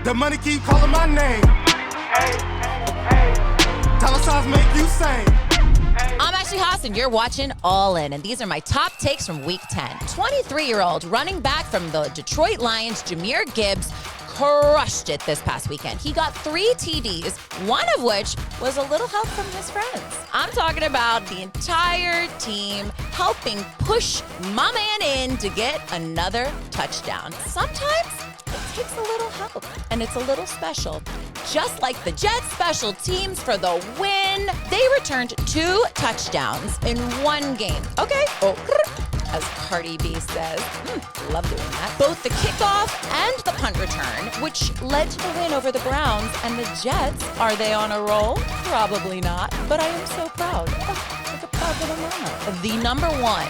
The money keep calling my name. Dollar signs make you sing. I'm Ashley Haas, and you're watching All In, and these are my top takes from Week 10. 23-year-old running back from the Detroit Lions, Jahmyr Gibbs, crushed it this past weekend. He got 3 TDs, one of which was a little help from his friends. I'm talking about the entire team helping push my man in to get another touchdown. Sometimes it takes a little help, and it's a little special. Just like the Jets special teams for the win, they returned 2 touchdowns in one game. Okay? Oh, as Cardi B says. Love doing that. Both the kickoff and the punt return, which led to the win over the Browns. And the Jets, are they on a roll? Probably not, but I am so proud. Like a proud little mama. The number one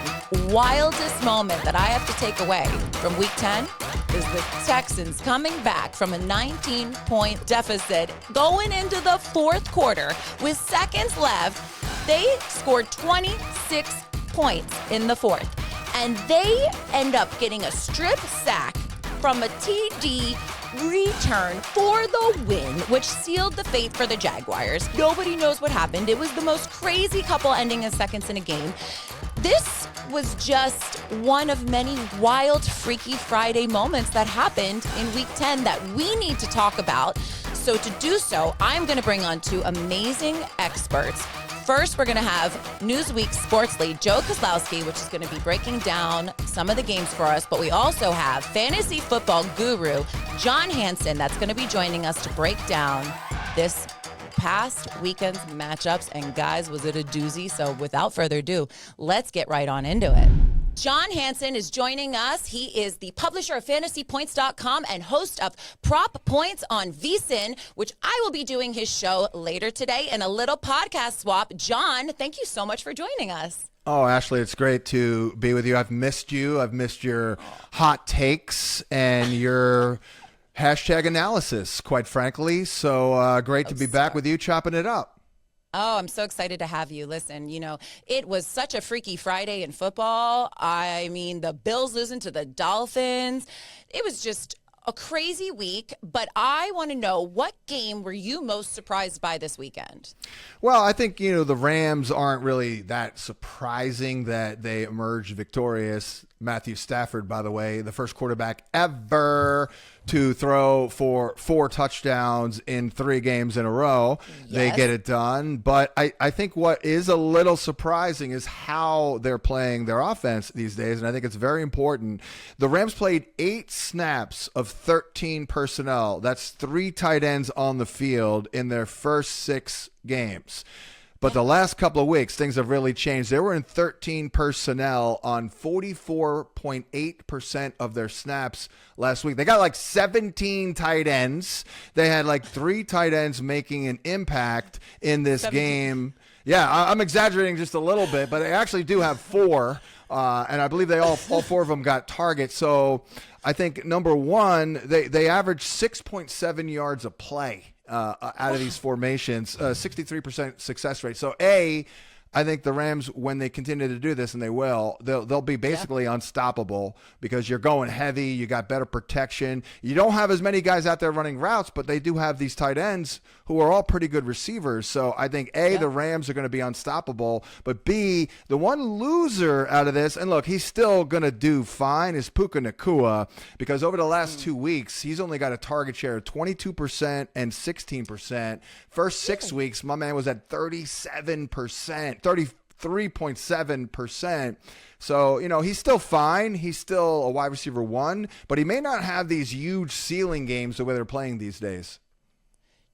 wildest moment that I have to take away from Week 10 is the Texans coming back from a 19-point deficit going into the fourth quarter with seconds left. They scored 26 points in the fourth, and they end up getting a strip sack from a TD return for the win, which sealed the fate for the Jaguars. Nobody knows what happened. It was the most crazy couple ending of seconds in a game. This was just one of many wild, freaky Friday moments that happened in Week 10 that we need to talk about. So to do so, I'm going to bring on 2 amazing experts. First, we're going to have Newsweek sports lead Joe Kozlowski, which is going to be breaking down some of the games for us. But we also have fantasy football guru John Hansen that's going to be joining us to break down this past weekend's matchups. And guys, was it a doozy? So without further ado, let's get right on into it. John Hansen is joining us. He is the publisher of FantasyPoints.com and host of Prop Points on VSIN, which I will be doing his show later today in a little podcast swap. John, thank you so much for joining us. Oh, Ashley, it's great to be with you. I've missed you. I've missed your hot takes and your hashtag analysis, quite frankly. So great to be back with you chopping it up. Oh, I'm so excited to have you. Listen, it was such a freaky Friday in football. I mean, the Bills losing to the Dolphins. It was just a crazy week, but I want to know, what game were you most surprised by this weekend? Well, I think, the Rams aren't really that surprising that they emerged victorious. Matthew Stafford, by the way, the first quarterback ever to throw for 4 touchdowns in 3 games in a row. Yes. They get it done. But I think what is a little surprising is how they're playing their offense these days, and I think it's very important. The Rams played 8 snaps of 13 personnel. That's 3 tight ends on the field in their first 6 games. But the last couple of weeks, things have really changed. They were in 13 personnel on 44.8% of their snaps last week. They got like 17 tight ends. They had like 3 tight ends making an impact in this 17. Game. Yeah, I'm exaggerating just a little bit, but they actually do have 4. And I believe all 4 of them got targets. So I think, number one, they averaged 6.7 yards a play. Out of these formations, 63% success rate. So I think the Rams, when they continue to do this, and they will, they'll be basically unstoppable because you're going heavy. You got better protection. You don't have as many guys out there running routes, but they do have these tight ends who are all pretty good receivers. So I think the Rams are going to be unstoppable, but B, the one loser out of this, and look, he's still going to do fine, is Puka Nacua, because over the last 2 weeks, he's only got a target share of 22% and 16%. First 6 weeks, my man was at 37%. 33.7%. So, he's still fine. He's still a wide receiver 1, but he may not have these huge ceiling games the way they're playing these days.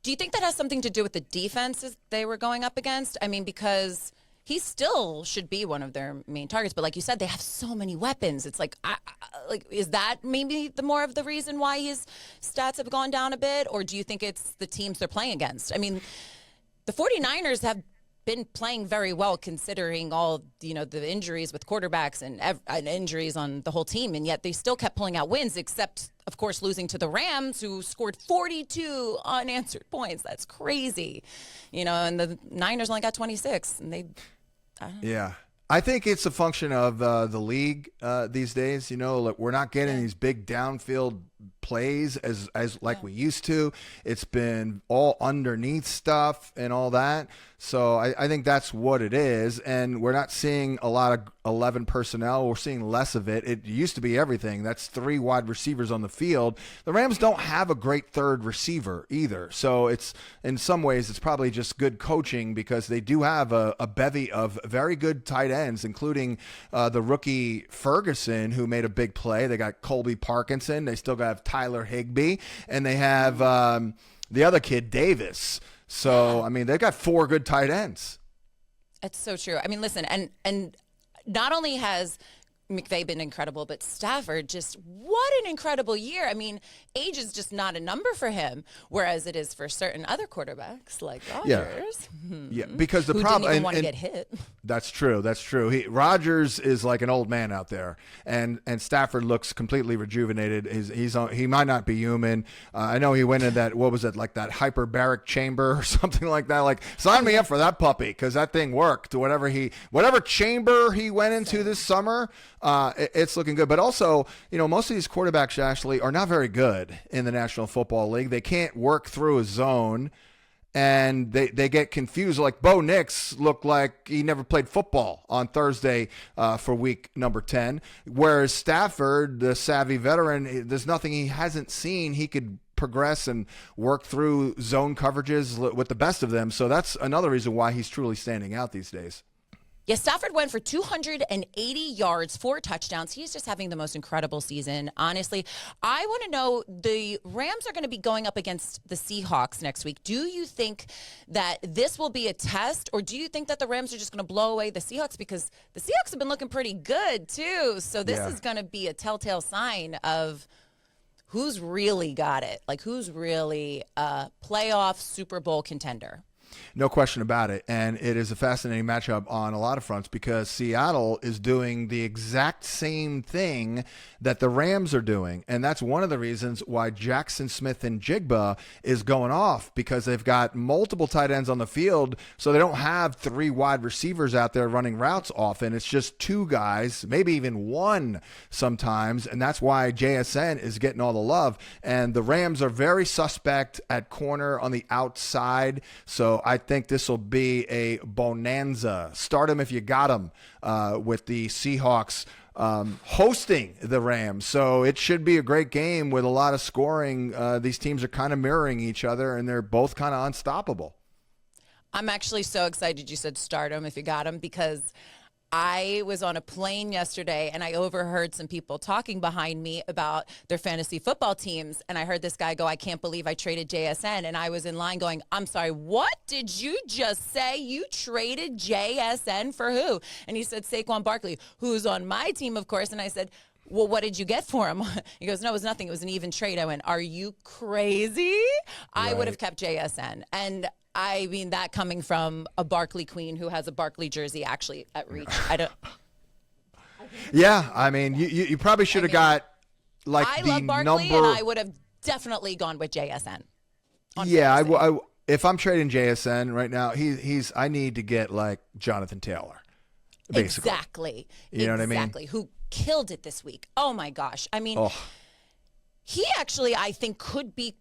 Do you think that has something to do with the defenses they were going up against? I mean, because he still should be one of their main targets, but like you said, they have so many weapons. It's like, is that maybe the more of the reason why his stats have gone down a bit? Or do you think it's the teams they're playing against? I mean, the 49ers have been playing very well considering all, the injuries with quarterbacks and injuries on the whole team. And yet they still kept pulling out wins, except, of course, losing to the Rams, who scored 42 unanswered points. That's crazy. And the Niners only got 26. And yeah. I think it's a function of the league these days. We're not getting these big downfield plays as like we used to. It's been all underneath stuff and all that. So I think that's what it is. And we're not seeing a lot of 11 personnel. We're seeing less of it. It used to be everything. That's 3 wide receivers on the field. The Rams don't have a great third receiver either. So it's, in some ways, it's probably just good coaching because they do have a bevy of very good tight ends, including the rookie Ferguson, who made a big play. They got Colby Parkinson. They still got Tyler Higbee. And they have the other kid, Davis. So, I mean, they've got 4 good tight ends. It's so true. I mean, listen, and not only has McVay been incredible, but Stafford, just what an incredible year. I mean, age is just not a number for him, whereas it is for certain other quarterbacks like Rodgers. Yeah, because the who problem didn't even want to get hit. That's true. That's true. Rodgers is like an old man out there, and Stafford looks completely rejuvenated. He might not be human. I know he went in that, what was it, like that hyperbaric chamber or something like that. Like, sign me up for that puppy, because that thing worked. Whatever chamber he went into this summer, it's looking good. But also, most of these quarterbacks, Ashley, are not very good in the National Football League. They can't work through a zone. And they get confused. Like Bo Nix looked like he never played football on Thursday for week number 10. Whereas Stafford, the savvy veteran, there's nothing he hasn't seen. He could progress and work through zone coverages with the best of them. So that's another reason why he's truly standing out these days. Yeah, Stafford went for 280 yards, 4 touchdowns. He's just having the most incredible season, honestly. I want to know, the Rams are going to be going up against the Seahawks next week. Do you think that this will be a test, or do you think that the Rams are just going to blow away the Seahawks? Because the Seahawks have been looking pretty good, too. So this is going to be a telltale sign of who's really got it, like who's really a playoff Super Bowl contender. No question about it. And it is a fascinating matchup on a lot of fronts because Seattle is doing the exact same thing that the Rams are doing. And that's one of the reasons why Jackson Smith and Jigba is going off, because they've got multiple tight ends on the field. So they don't have 3 wide receivers out there running routes often. It's just 2 guys, maybe even 1 sometimes. And that's why JSN is getting all the love. And the Rams are very suspect at corner on the outside. So I think this will be a bonanza. Start him if you got him with the Seahawks hosting the Rams. So it should be a great game with a lot of scoring. These teams are kind of mirroring each other, and they're both kind of unstoppable. I'm actually so excited you said start him if you got him, because I was on a plane yesterday and I overheard some people talking behind me about their fantasy football teams. And I heard this guy go, "I can't believe I traded JSN." And I was in line going, "I'm sorry, what did you just say? You traded JSN for who?" And he said, "Saquon Barkley, who's on my team, of course." And I said, "Well, what did you get for him?" He goes, "No, it was nothing. It was an even trade." I went, "Are you crazy?" I would have kept JSN. And I mean, that coming from a Barkley queen who has a Barkley jersey actually at reach. Yeah, I mean, you probably should have got like I the love Barkley, number. and I would have definitely gone with JSN. Yeah, I if I'm trading JSN right now, I need to get like Jonathan Taylor, basically. Exactly. You know what I mean? Exactly. Who killed it this week? Oh my gosh! I mean, he actually, I think, could be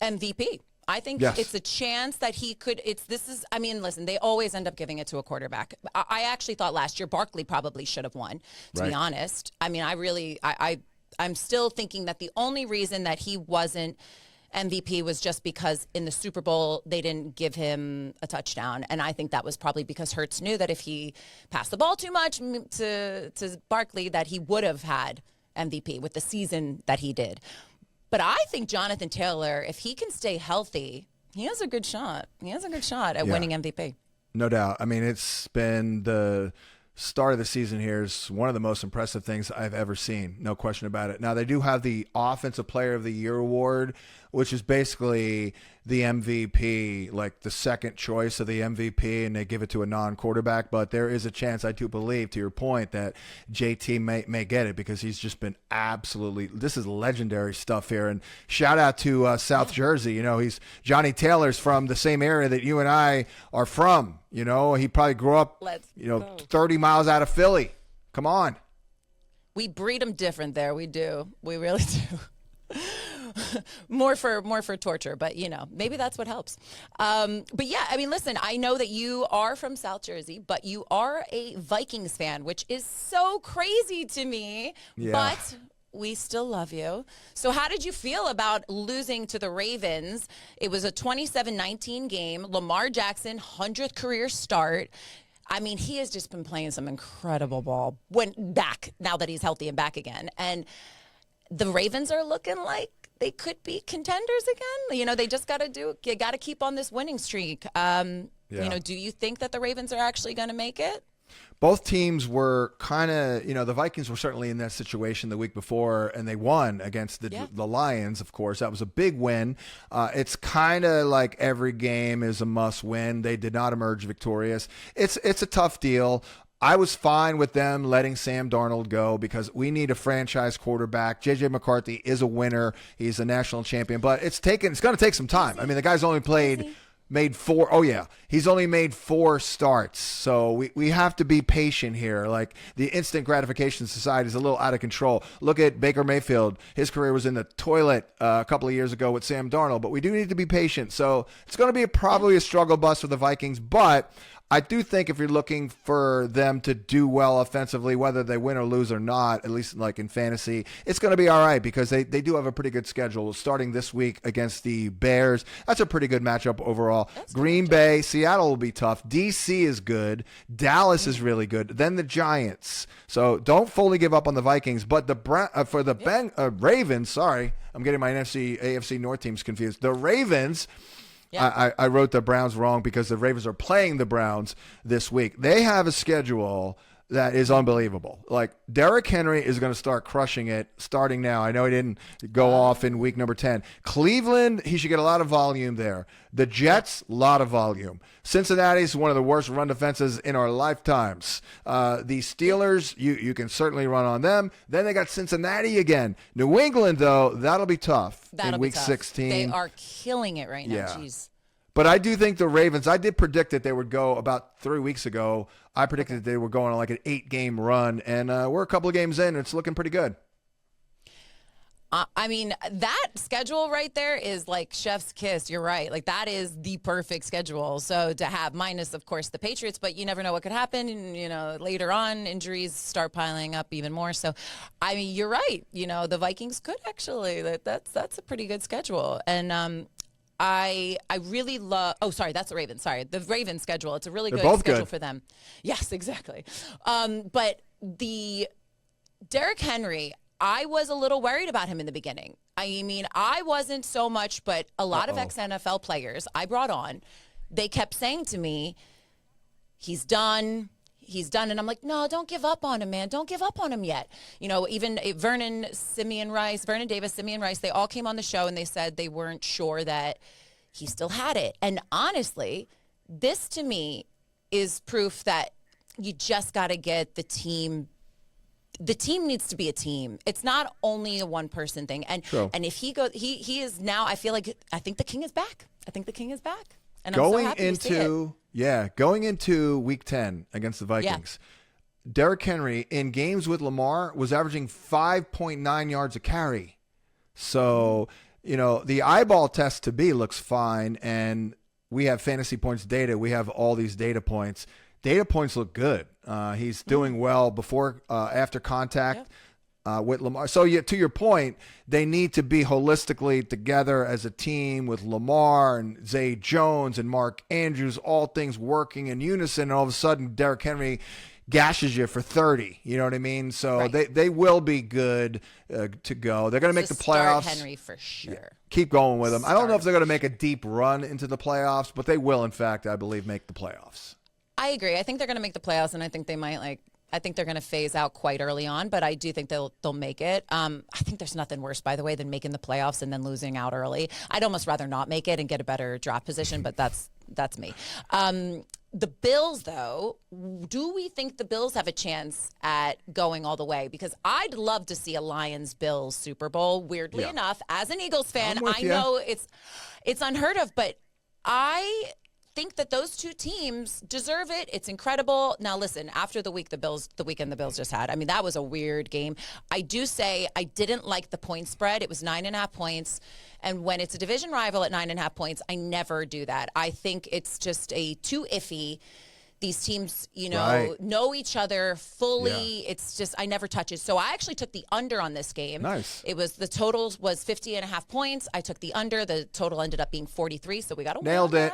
MVP. I think it's a chance that he could. I mean, listen, they always end up giving it to a quarterback. I actually thought last year Barkley probably should have won, to be honest. I mean, I'm still thinking that the only reason that he wasn't MVP was just because in the Super Bowl they didn't give him a touchdown. And I think that was probably because Hurts knew that if he passed the ball too much to Barkley, that he would have had MVP with the season that he did. But I think Jonathan Taylor, if he can stay healthy, he has a good shot. He has a good shot at winning MVP. No doubt. I mean, it's been the start of the season here is one of the most impressive things I've ever seen. No question about it. Now, they do have the Offensive Player of the Year award, which is basically the MVP, like the second choice of the MVP, and they give it to a non-quarterback. But there is a chance, I do believe, to your point, that JT may get it because he's just been absolutely, this is legendary stuff here. And shout out to South Jersey. You know, Johnny Taylor's from the same area that you and I are from. You know, he probably grew up, 30 miles out of Philly. Come on. We breed them different there. We do. We really do. more for torture, but maybe that's what helps. But yeah, I mean, listen, I know that you are from South Jersey, but you are a Vikings fan, which is so crazy to me. Yeah. But we still love you. So how did you feel about losing to the Ravens? It was a 27-19 game. Lamar Jackson, 100th career start. I mean, he has just been playing some incredible ball now that he's healthy and back again. And the Ravens are looking like they could be contenders again. They just got to keep on this winning streak. Do you think that the Ravens are actually going to make it? Both teams were kind of, the Vikings were certainly in that situation the week before, and they won against the Lions, of course. That was a big win. It's kind of like every game is a must win. They did not emerge victorious. It's a tough deal. I was fine with them letting Sam Darnold go because we need a franchise quarterback. J.J. McCarthy is a winner. He's a national champion, but it's going to take some time. I mean, the guy's only made 4. Oh yeah, he's only made 4 starts. So we have to be patient here. Like, the instant gratification society is a little out of control. Look at Baker Mayfield. His career was in the toilet a couple of years ago with Sam Darnold, but we do need to be patient. So it's going to be probably a struggle bus for the Vikings, but I do think if you're looking for them to do well offensively, whether they win or lose or not, at least like in fantasy, it's going to be all right because they do have a pretty good schedule starting this week against the Bears. That's a pretty good matchup overall. Green Bay, Seattle will be tough. DC is good. Dallas is really good. Then the Giants. So don't fully give up on the Vikings, but Ravens, sorry, I'm getting my AFC North teams confused. The Ravens, I wrote the Browns wrong because the Ravens are playing the Browns this week. They have a schedule that is unbelievable. Like, Derrick Henry is going to start crushing it starting now. I know he didn't go off in week number 10. Cleveland, he should get a lot of volume there. The Jets, a lot of volume. Cincinnati is one of the worst run defenses in our lifetimes. The Steelers, you can certainly run on them. Then they got Cincinnati again. New England, though, that'll be tough in week 16. They are killing it right now. Yeah. Jeez. But I do think the Ravens, I did predict that they would go about 3 weeks ago. I predicted that they were going on like an 8-game run, and we're a couple of games in, and it's looking pretty good. I mean, that schedule right there is like chef's kiss. You're right. Like, that is the perfect schedule. So to have, minus, of course, the Patriots, but you never know what could happen. And, later on, injuries start piling up even more. So, I mean, you're right. The Vikings could actually. That's a pretty good schedule. And I really love. Oh, sorry, that's the Ravens. Sorry, the Ravens schedule. It's a really good schedule for them. Yes, exactly. But the Derrick Henry, I was a little worried about him in the beginning. I mean, I wasn't so much, but a lot of ex-NFL players I brought on, they kept saying to me, "He's done." He's done. And I'm like, no, don't give up on him, man. Don't give up on him yet. Even Vernon Davis, Simeon Rice, they all came on the show and they said they weren't sure that he still had it. And honestly, this to me is proof that you just got to get the team. The team needs to be a team. It's not only a one-person thing. And and if he goes, he is now, I think the king is back. And I'm so happy to see it. Going into week 10 against the Vikings, Derrick Henry in games with Lamar was averaging 5.9 yards a carry. So, the eyeball test to be looks fine, and we have fantasy points data. We have all these data points. Data points look good. He's doing well before, after contact. With Lamar. So to your point, they need to be holistically together as a team with Lamar and Zay Jones and Mark Andrews, all things working in unison. And all of a sudden, Derrick Henry gashes you for 30. You know what I mean? So they will be good to go. They're going to make the playoffs. Start Henry for sure. Yeah. Keep going with them. I don't know if they're going to make a deep run into the playoffs, but they will, in fact, I believe, make the playoffs. I agree. I think they're going to make the playoffs, and I think they might I think they're going to phase out quite early on, but I do think they'll make it. I think there's nothing worse, by the way, than making the playoffs and then losing out early. I'd almost rather not make it and get a better draft position, but that's me. The Bills, though, do we think the Bills have a chance at going all the way? Because I'd love to see a Lions-Bills Super Bowl. Weirdly enough, as an Eagles fan, I know it's unheard of, but I think that those two teams deserve it. It's incredible. Now, listen, after the weekend the Bills just had, I mean, that was a weird game. I do say I didn't like the point spread. It was 9.5 points. And when it's a division rival at 9.5 points, I never do that. I think it's just too iffy. These teams, know each other fully. Yeah. It's just, I never touch it. So I actually took the under on this game. Nice. The total was 50.5 points. I took the under. The total ended up being 43. So we got a Nailed it.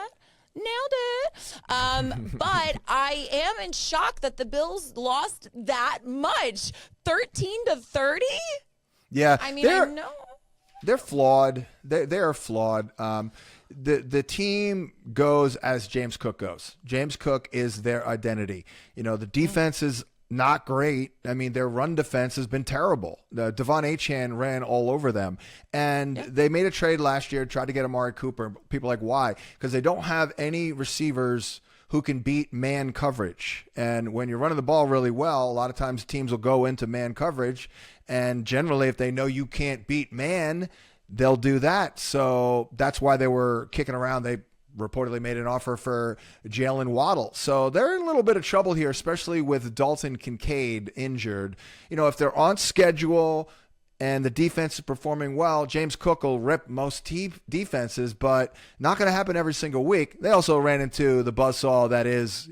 But I am in shock that the Bills lost that much. 13-30? Yeah. I mean, I know. They're flawed. They are flawed. The team goes as James Cook goes. James Cook is their identity. The defense is not great. I mean, their run defense has been terrible. Devon Achane ran all over them. And they made a trade last year, tried to get Amari Cooper. People are like, why? Because they don't have any receivers who can beat man coverage. And when you're running the ball really well, a lot of times teams will go into man coverage. And generally, if they know you can't beat man, they'll do that. So that's why they were kicking around. They reportedly made an offer for Jalen Waddle. So they're in a little bit of trouble here, especially with Dalton Kincaid injured. If they're on schedule and the defense is performing well, James Cook will rip most defenses, but not going to happen every single week. They also ran into the buzzsaw that is,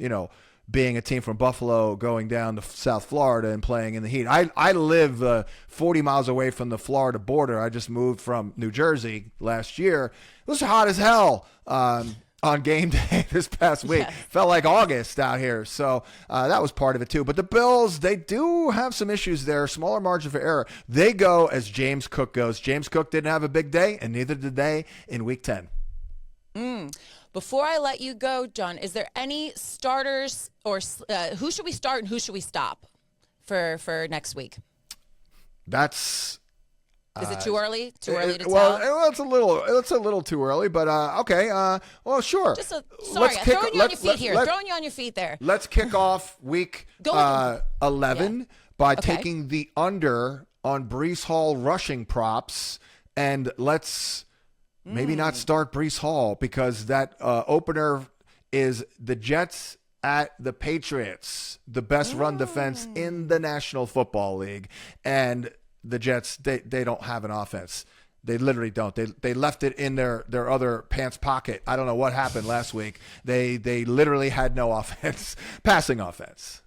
being a team from Buffalo going down to South Florida and playing in the heat. I live 40 miles away from the Florida border. I just moved from New Jersey last year. It was hot as hell on game day this past week. Yes. Felt like August out here. So that was part of it too. But the Bills, they do have some issues there. Smaller margin for error. They go as James Cook goes. James Cook didn't have a big day, and neither did they in Week 10. Before I let you go, John, is there any starters or who should we start and who should we stop for next week? Is it too early? Too early to tell? Well, it's a little too early, but okay. Well, sure. Sorry, I'm throwing you on your feet here. Throwing you on your feet there. Let's kick off week 11 by taking the under on Breece Hall rushing props, and let's maybe not start Breece Hall because that opener is the Jets at the Patriots, the best run defense in the National Football League. And the Jets, they don't have an offense. They literally don't. They left it in their other pants pocket. I don't know what happened last week. They literally had no offense, passing offense.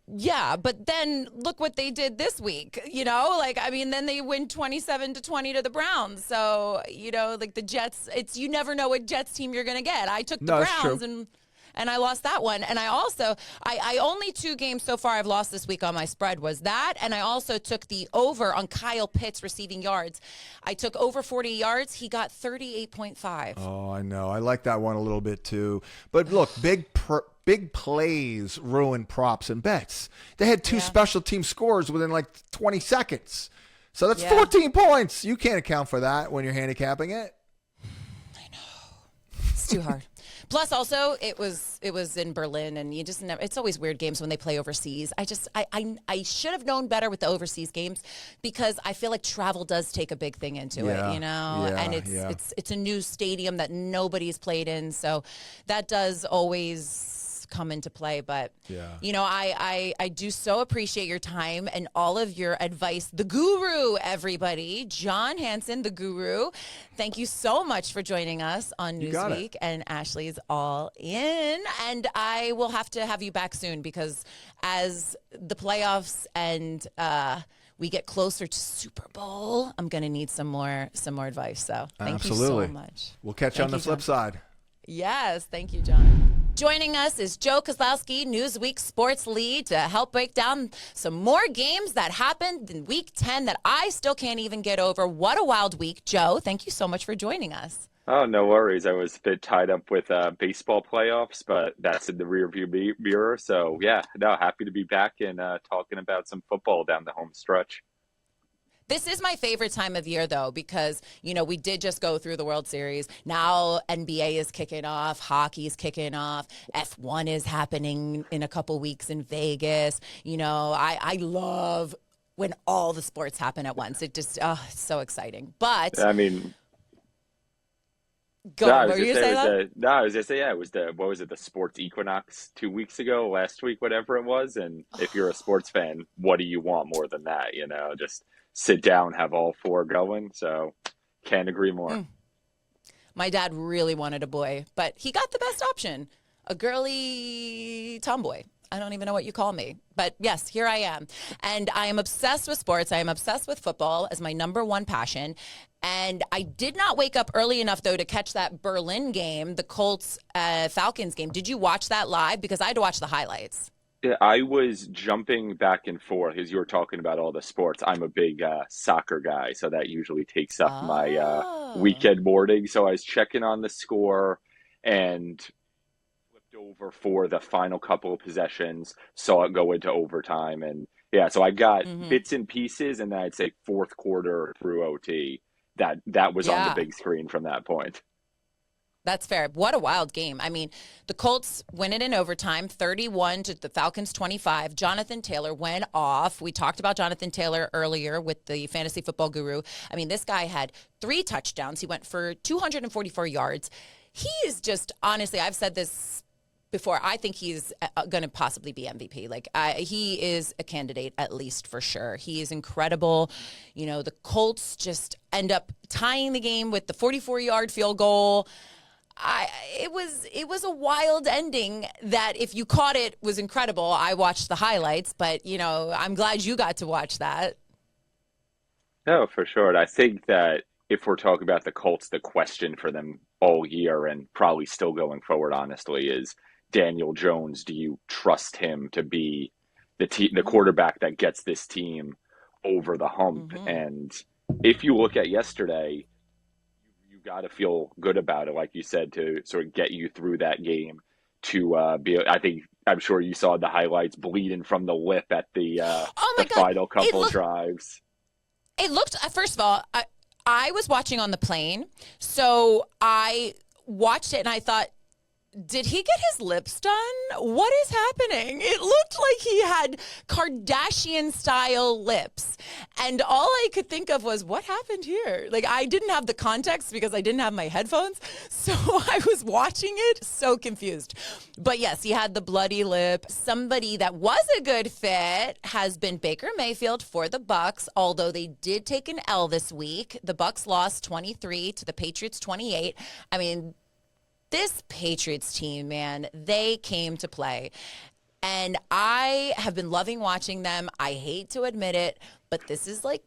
Yeah, but then look what they did this week, then they win 27-20 to the Browns. So, the Jets, you never know what Jets team you're going to get. I took the Browns and I lost that one. And I also, I only 2 games so far I've lost this week on my spread was that. And I also took the over on Kyle Pitts receiving yards. I took over 40 yards. He got 38.5. Oh, I know. I like that one a little bit too. But look, big plays ruin props and bets. They had 2 special team scores within like 20 seconds. So that's 14 points. You can't account for that when you're handicapping it. I know. It's too hard. Plus, also, it was in Berlin, and you just never. It's always weird games when they play overseas. I should have known better with the overseas games because I feel like travel does take a big thing into it, and it's a new stadium that nobody's played in, so that does always come into play. But I do so appreciate your time and all of your advice. The guru, everybody, John Hansen, the guru. Thank you so much for joining us on Newsweek and Ashley's All In. And I will have to have you back soon because as the playoffs and we get closer to Super Bowl, I'm going to need some more advice. So thank you so much. We'll catch you on the flip side. Yes. Thank you, John. Joining us is Joe Kozlowski, Newsweek sports lead, to help break down some more games that happened in Week 10 that I still can't even get over. What a wild week. Joe, thank you so much for joining us. Oh, no worries. I was a bit tied up with baseball playoffs, but that's in the rearview mirror. So, happy to be back and talking about some football down the home stretch. This is my favorite time of year, though, because, we did just go through the World Series. Now NBA is kicking off. Hockey is kicking off. F1 is happening in a couple weeks in Vegas. I love when all the sports happen at once. It just, it's so exciting. But, Go No, on. I What was were gonna you say it saying was that? I was gonna say yeah, it was what was it, the sports equinox 2 weeks ago, last week, whatever it was. And if you're a sports fan, what do you want more than that? Just sit down, have all four going. So can't agree more. My dad really wanted a boy, but he got the best option, a girly tomboy. I don't even know what you call me. But yes, here I am. And I am obsessed with sports. I am obsessed with football as my number one passion. And I did not wake up early enough, though, to catch that Berlin game, the Colts Falcons game. Did you watch that live? Because I had to watch the highlights. Yeah, I was jumping back and forth as you were talking about all the sports. I'm a big soccer guy, so that usually takes up my Oh. weekend morning. So I was checking on the score and flipped over for the final couple of possessions, saw it go into overtime, and yeah, so I got Hmm. bits and pieces, and then I'd say fourth quarter through OT. That was on the Yeah. big screen from that point. That's fair. What a wild game. I mean, the Colts win it in overtime, 31 to the Falcons 25. Jonathan Taylor went off. We talked about Jonathan Taylor earlier with the fantasy football guru. I mean, this guy had 3 touchdowns. He went for 244 yards. He is just, honestly, I've said this before, I think he's going to possibly be MVP. He is a candidate, at least for sure. He is incredible. The Colts just end up tying the game with the 44-yard field goal. It was a wild ending that, if you caught it, was incredible. I watched the highlights, but I'm glad you got to watch that. No, for sure. And I think that if we're talking about the Colts, the question for them all year and probably still going forward, honestly, is Daniel Jones. Do you trust him to be the quarterback that gets this team over the hump? Mm-hmm. And if you look at yesterday, you got to feel good about it, like you said, to sort of get you through that game. To be, I'm sure you saw the highlights, bleeding from the lip at Oh the my God! final It couple looked drives. It looked, first of all, I was watching on the plane, so I watched it and I thought, did he get his lips done? What is happening? It looked like he had Kardashian-style lips. And all I could think of was, what happened here? I didn't have the context because I didn't have my headphones. So I was watching it so confused. But yes, he had the bloody lip. Somebody that was a good fit has been Baker Mayfield for the Bucs, although they did take an L this week. The Bucs lost 23 to the Patriots 28. I mean, this Patriots team, man, they came to play. And I have been loving watching them. I hate to admit it, but this is like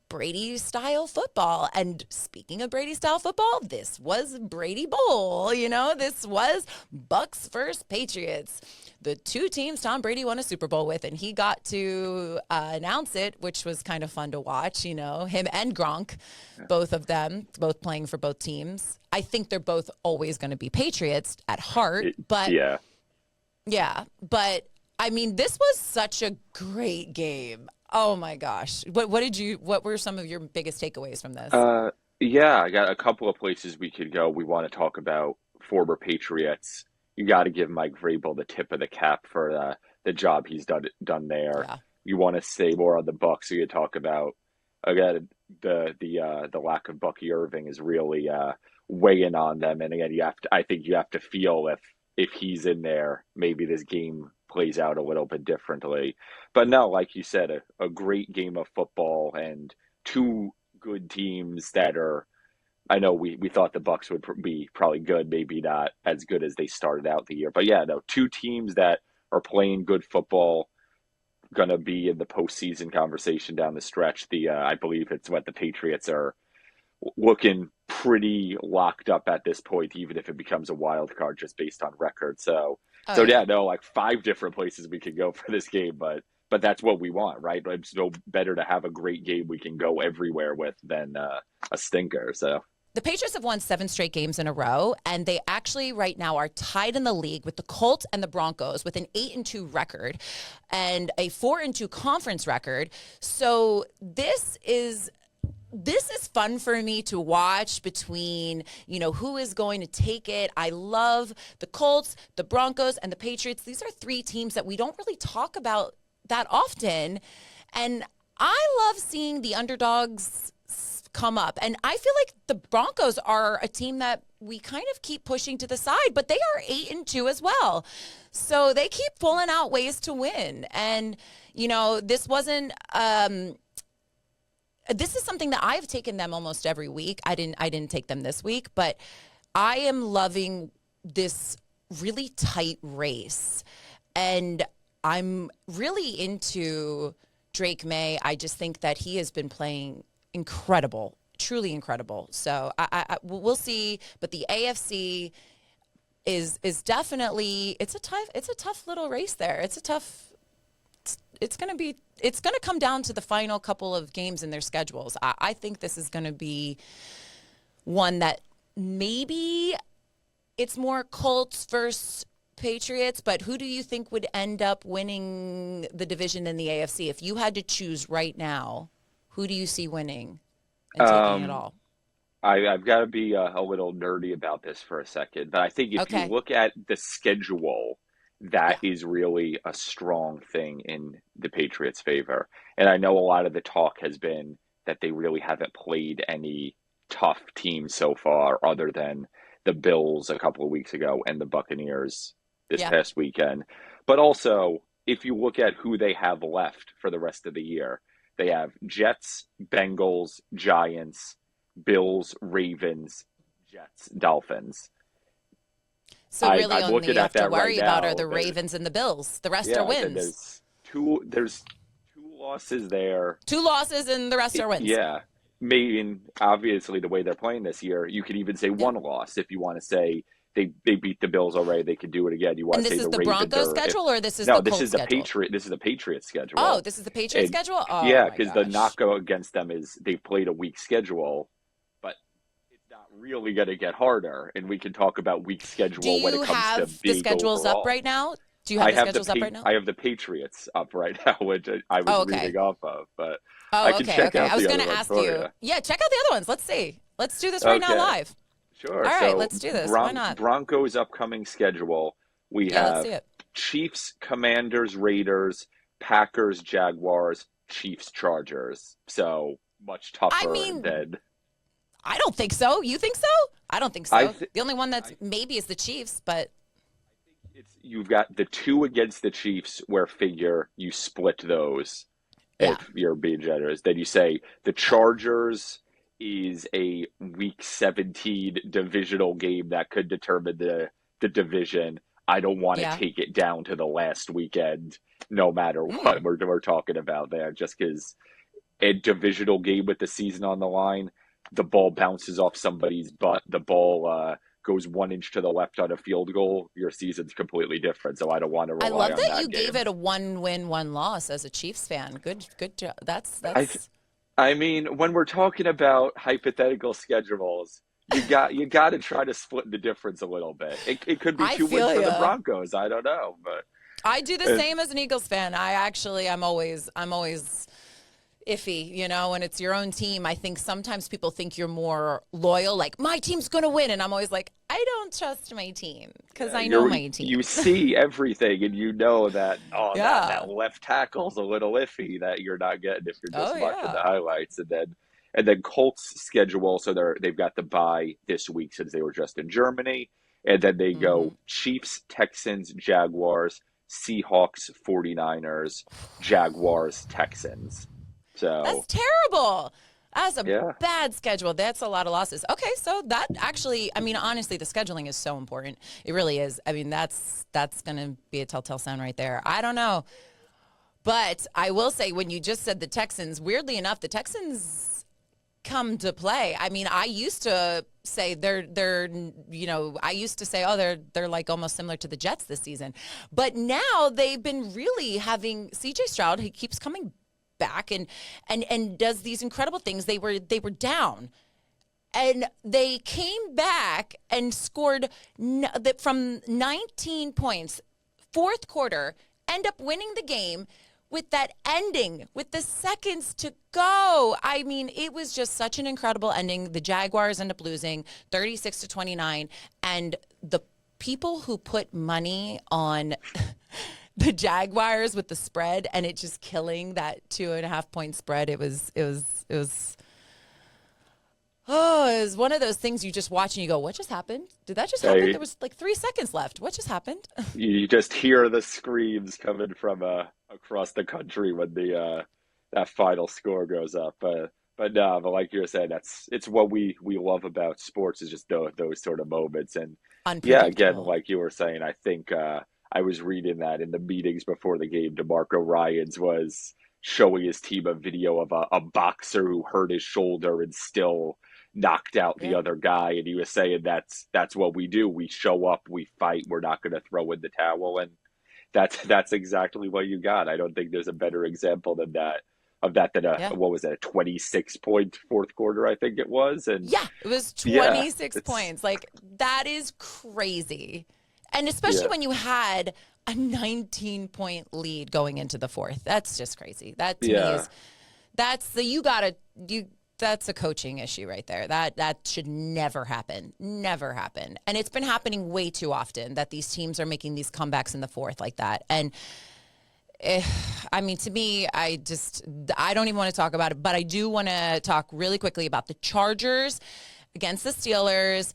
Brady-style football. And speaking of Brady-style football, this was Brady Bowl. This was Bucs versus Patriots, the 2 teams Tom Brady won a Super Bowl with, and he got to announce it, which was kind of fun to watch. Him and Gronk, both of them, both playing for both teams. I think they're both always going to be Patriots at heart, but yeah, but I mean, this was such a great game. Oh my gosh. What were some of your biggest takeaways from this? Yeah, I got a couple of places we could go. We want to talk about former Patriots. You got to give Mike Vrabel the tip of the cap for the job he's done there. Yeah. You want to say more on the Bucs, so you talk about again the lack of Bucky Irving is really weighing on them. And again, I think you have to feel if he's in there, maybe this game plays out a little bit differently. But no, like you said, a great game of football and 2 good teams that are. I know we thought the Bucs would be probably good, maybe not as good as they started out the year. But yeah, no, 2 teams that are playing good football, going to be in the postseason conversation down the stretch. I believe it's what the Patriots are looking pretty locked up at this point, even if it becomes a wild card just based on record. So Yeah. yeah, no, like 5 different places we could go for this game, but that's what we want, right? It's no better to have a great game we can go everywhere with than a stinker. So. The Patriots have won 7 straight games in a row, and they actually right now are tied in the league with the Colts and the Broncos with an 8-2 record and a 4-2 conference record. So this is fun for me to watch between, who is going to take it. I love the Colts, the Broncos, and the Patriots. These are 3 teams that we don't really talk about that often. And I love seeing the underdogs come up. And I feel like the Broncos are a team that we kind of keep pushing to the side, but they are 8-2 as well. So they keep pulling out ways to win. And, this wasn't this is something that I've taken them almost every week. I didn't take them this week, but I am loving this really tight race. And I'm really into Drake May. I just think that he has been playing incredible, truly incredible. So we'll see. But the AFC is definitely it's a tough little race there. It's going to come down to the final couple of games in their schedules. I think this is going to be one that maybe it's more Colts versus Patriots, but who do you think would end up winning the division in the AFC? If you had to choose right now, who do you see winning and taking it all? I've got to be a little nerdy about this for a second, but I think if you look at the schedule, that is really a strong thing in the Patriots' favor. And I know a lot of the talk has been that they really haven't played any tough teams so far other than the Bills a couple of weeks ago and the Buccaneers this past weekend. But also, if you look at who they have left for the rest of the year, they have Jets, Bengals, Giants, Bills, Ravens, Jets, Dolphins. So really only you have to worry about are the Ravens and the Bills. The rest are wins. There's two losses there. 2 losses and the rest are wins. Yeah. Maybe, obviously, the way they're playing this year, you could even say 1 loss if you want to say they beat the Bills already. They could do it again. You want and to say this is the Ravens Broncos schedule, or this is the Colts schedule? This is the Patriots schedule. Oh, this is the Patriots schedule. Oh, yeah, because the knockout against them is they've played a weak schedule, but it's not really going to get harder. And we can talk about weak schedule when it comes to big overall. Do you have the schedules up right now? Do you have the schedules up right now? I have the Patriots up right now, which I was reading off of, but I can check out I was going to ask you. Yeah, check out the other ones. Let's see. Let's do this right now live. Sure. All right, let's do this. Why not? Broncos' upcoming schedule. We have let's see it. Chiefs, Commanders, Raiders, Packers, Jaguars, Chiefs, Chargers. So much tougher than. I don't think so. You think so? I don't think so. The only one that's maybe is the Chiefs, but. You've got the 2 against the Chiefs where you split those if you're being generous. Then you say the Chargers is a week 17 divisional game that could determine the division. I don't want to take it down to the last weekend, no matter what we're talking about there, just because a divisional game with the season on the line, the ball bounces off somebody's butt, the ball goes 1 inch to the left on a field goal, your season's completely different. So I don't want to rely on that. I love that you gave it a 1-win, 1-loss as a Chiefs fan. Good job. That's. I mean, when we're talking about hypothetical schedules, you got to try to split the difference a little bit. It could be 2 wins for the Broncos. I don't know, but I do the same as an Eagles fan. I'm always iffy, when it's your own team. I think sometimes people think you're more loyal, like my team's going to win. And I'm always like, I don't trust my team because I know my team. You see everything and you know that, that left tackle's a little iffy that you're not getting if you're just watching the highlights. And then Colts schedule. So they've got the bye this week since they were just in Germany. And then they go Chiefs, Texans, Jaguars, Seahawks, 49ers, Jaguars, Texans. So that's terrible. That's a bad schedule. That's a lot of losses. Okay, so that actually, honestly, the scheduling is so important. It really is. That's going to be a telltale sign right there. I don't know. But I will say, when you just said the Texans, weirdly enough, the Texans come to play. I used to say they're like almost similar to the Jets this season. But now they've been really having CJ Stroud, he keeps coming back and does these incredible things. They were down and they came back and scored from 19 points, fourth quarter, end up winning the game with that ending, with the seconds to go. It was just such an incredible ending. The Jaguars end up losing 36-29, and the people who put money on the Jaguars with the spread and it just killing that 2.5 point spread. It was Oh, it's one of those things you just watch and you go, what just happened? Did that just happen? There was like 3 seconds left. What just happened? You just hear the screams coming from across the country when the that final score goes up. But no, but like you're saying, it's what we love about sports is just those sort of moments. And yeah, again, like you were saying, I think I was reading that in the meetings before the game, DeMarco Ryans was showing his team a video of a boxer who hurt his shoulder and still knocked out the other guy, and he was saying that's what we do. We show up, we fight. We're not going to throw in the towel, and that's exactly what you got. I don't think there's a better example than that what was it, a 26-point fourth quarter, I think it was. And yeah, it was 26 points. Like, that is crazy. And especially when you had a 19-point lead going into the fourth. That's just crazy. That to me is that's a coaching issue right there. That should never happen. Never happen. And it's been happening way too often that these teams are making these comebacks in the fourth like that. And I mean, to me, I don't even want to talk about it, but I do want to talk really quickly about the Chargers against the Steelers.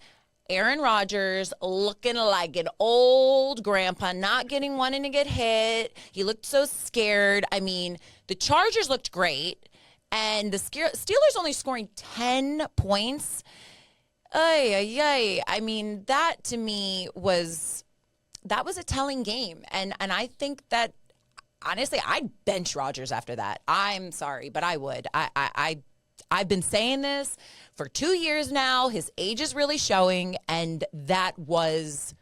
Aaron Rodgers looking like an old grandpa, not wanting to get hit. He looked so scared. I mean, the Chargers looked great, and the Steelers only scoring 10 points. I mean, that to me was a telling game, and I think that honestly, I'd bench Rodgers after that. I'm sorry, but I would. I've been saying this for 2 years now. His age is really showing, and that was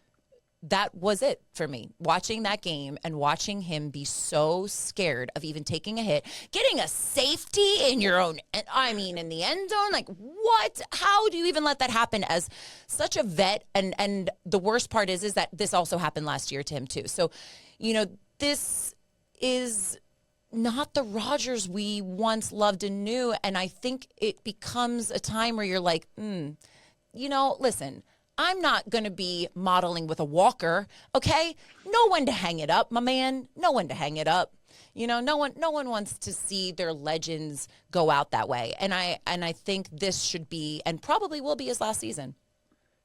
it for me. Watching that game and watching him be so scared of even taking a hit, getting a safety in your own, in the end zone. Like, what? How do you even let that happen as such a vet? And the worst part is that this also happened last year to him too. So, this is not the Rodgers we once loved and knew. And I think it becomes a time where you're like, listen, I'm not going to be modeling with a walker, okay? No one to hang it up, my man. No one to hang it up. No one wants to see their legends go out that way. And I think this should be, and probably will be, his last season.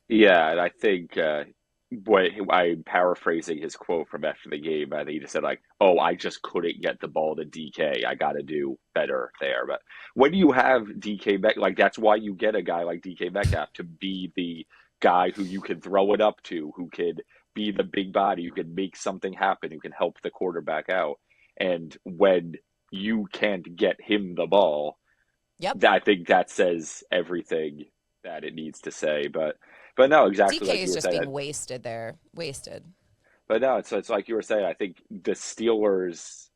Yeah, and I think I'm paraphrasing his quote from after the game. I think he just said, like, "Oh, I just couldn't get the ball to DK. I got to do better there." But when you have DK Metcalf, like, that's why you get a guy like DK Metcalf to be the guy who you can throw it up to, who could be the big body, who can make something happen, who can help the quarterback out. And when you can't get him the ball, I think that says everything that it needs to say. But no, exactly. DK like is just saying, being wasted there. Wasted. But no, it's like you were saying. I think the Steelers,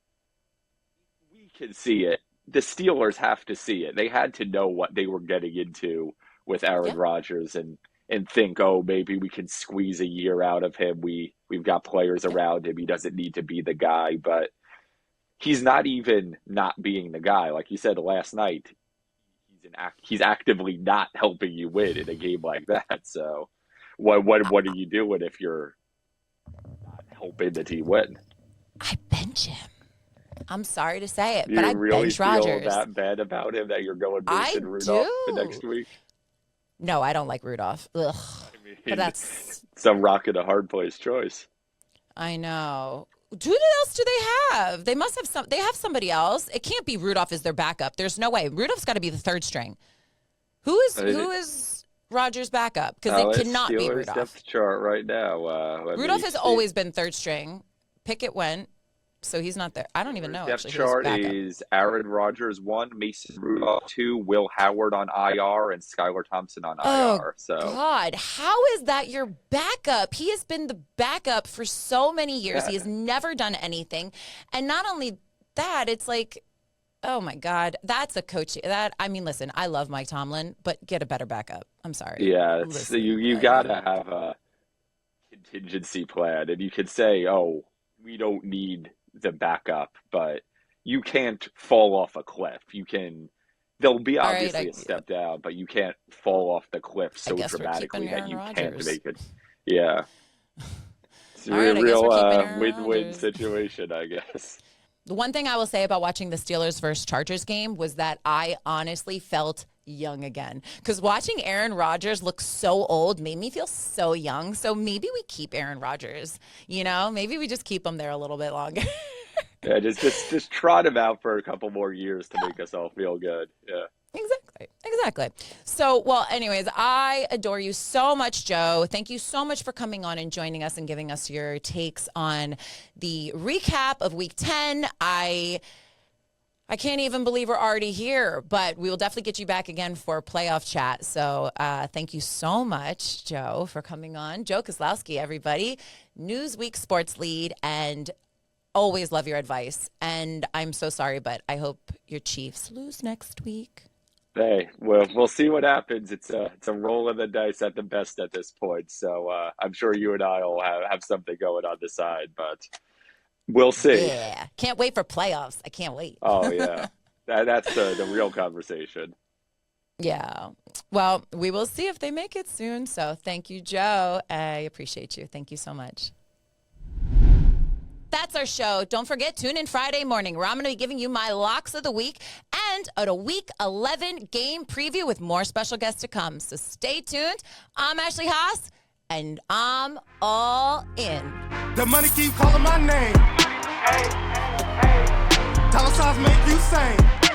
we can see it. The Steelers have to see it. They had to know what they were getting into with Aaron Rodgers and think, oh, maybe we can squeeze a year out of him. We've got players around him. He doesn't need to be the guy, but he's not even not being the guy. Like you said last night, he's actively not helping you win in a game like that. So what are you doing if you're not helping the team win? I bench him. I'm sorry to say it, Do but you I really bench feel Rodgers. that bad about him that you're going Mason Rudolph the next week? No, I don't like Rudolph. Ugh. But it's a rock and a hard place choice. I know. Who else do they have? They must have they have somebody else. It can't be Rudolph as their backup. There's no way. Rudolph's got to be the third string. Who is Rodgers' backup? Because it cannot be Rudolph. Depth chart right now. Rudolph has always been third string. Pickett went, so he's not there. I don't even know. Depth chart is Aaron Rodgers 1, Mason Rudolph 2, Will Howard on IR, and Skylar Thompson on IR. So God, how is that your backup? He has been the backup for so many years. He has never done anything, and not only that, it's like, oh my God, that's a coach. Listen, I love Mike Tomlin, but get a better backup. I'm sorry. Yeah, you gotta have a contingency plan, and you can say, oh, we don't need the backup, but you can't fall off a cliff. There'll be obviously a step down, but you can't fall off the cliff so dramatically that you can't make it. Yeah. It's a real win-win situation, I guess. The one thing I will say about watching the Steelers versus Chargers game was that I honestly felt young again. Because watching Aaron Rodgers look so old made me feel so young. So maybe we keep Aaron Rodgers, maybe we just keep him there a little bit longer. Yeah, just trot him out for a couple more years to make us all feel good. Yeah. Exactly. So, well, anyways, I adore you so much, Joe. Thank you so much for coming on and joining us and giving us your takes on the recap of Week 10. I can't even believe we're already here, but we will definitely get you back again for playoff chat. So thank you so much, Joe, for coming on. Joe Kozlowski, everybody, Newsweek sports lead, and always love your advice. And I'm so sorry, but I hope your Chiefs lose next week. Hey, we'll see what happens. It's a roll of the dice at the best at this point. So I'm sure you and I will have something going on the side, but we'll see. Yeah, can't wait for playoffs. I can't wait. Oh yeah, that's the real conversation. Yeah. Well, we will see if they make it soon. So thank you, Joe. I appreciate you. Thank you so much. That's our show. Don't forget, tune in Friday morning where I'm going to be giving you my locks of the week and a Week 11 game preview with more special guests to come. So stay tuned. I'm Ashley Haas, and I'm all in. The money keep calling my name. Tell us how to make you sing.